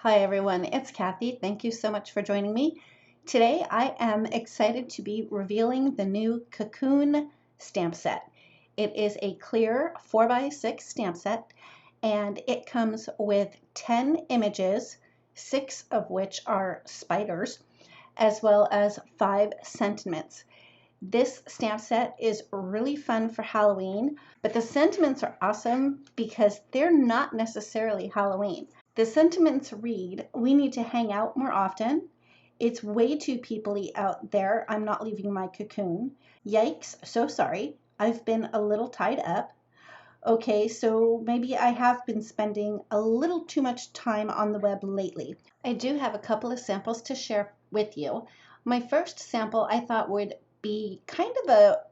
Hi everyone, it's Kathy. Thank you so much for joining me. Today I am excited to be revealing the new Cocoon Stamp Set. It is a clear 4x6 stamp set and it comes with 10 images, 6 of which are spiders, as well as 5 sentiments. This stamp set is really fun for Halloween, but the sentiments are awesome because they're not necessarily Halloween. The sentiments read, "We need to hang out more often." "It's way too peoply out there. I'm not leaving my cocoon." "Yikes, so sorry. I've been a little tied up." "Okay, so maybe I have been spending a little too much time on the web lately." I do have a couple of samples to share with you. My first sample I thought would be kind of a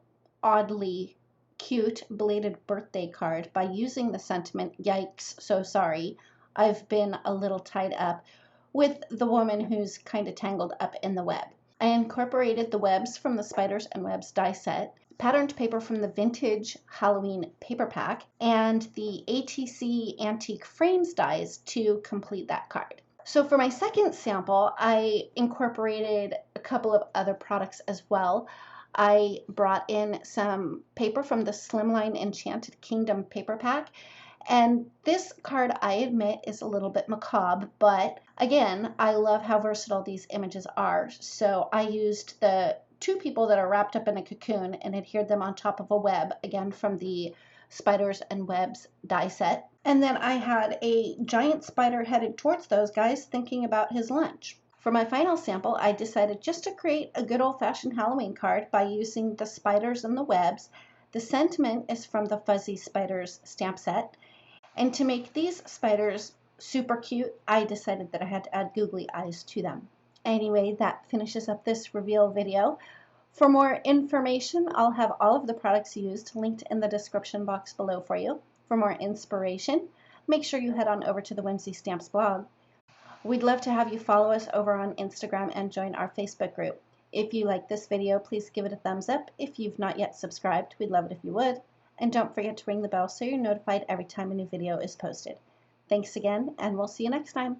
oddly cute belated birthday card by using the sentiment, "Yikes, so sorry. I've been a little tied up," with the woman who's kind of tangled up in the web. I incorporated the webs from the Spiders and Webs die set, patterned paper from the vintage Halloween paper pack, and the ATC Antique Frames dies to complete that card. So for my second sample, I incorporated a couple of other products as well. I brought in some paper from the Slimline Enchanted Kingdom paper pack. And this card, I admit, is a little bit macabre, but again, I love how versatile these images are. So I used the two people that are wrapped up in a cocoon and adhered them on top of a web, again from the Spiders and Webs die set. And then I had a giant spider headed towards those guys thinking about his lunch. For my final sample, I decided just to create a good old-fashioned Halloween card by using the Spiders and the Webs. The sentiment is from the Fuzzy Spiders stamp set. And to make these spiders super cute, I decided that I had to add googly eyes to them. Anyway, that finishes up this reveal video. For more information, I'll have all of the products used linked in the description box below for you. For more inspiration, make sure you head on over to the Whimsy Stamps blog. We'd love to have you follow us over on Instagram and join our Facebook group. If you like this video, please give it a thumbs up. If you've not yet subscribed, we'd love it if you would. And don't forget to ring the bell so you're notified every time a new video is posted. Thanks again, and we'll see you next time.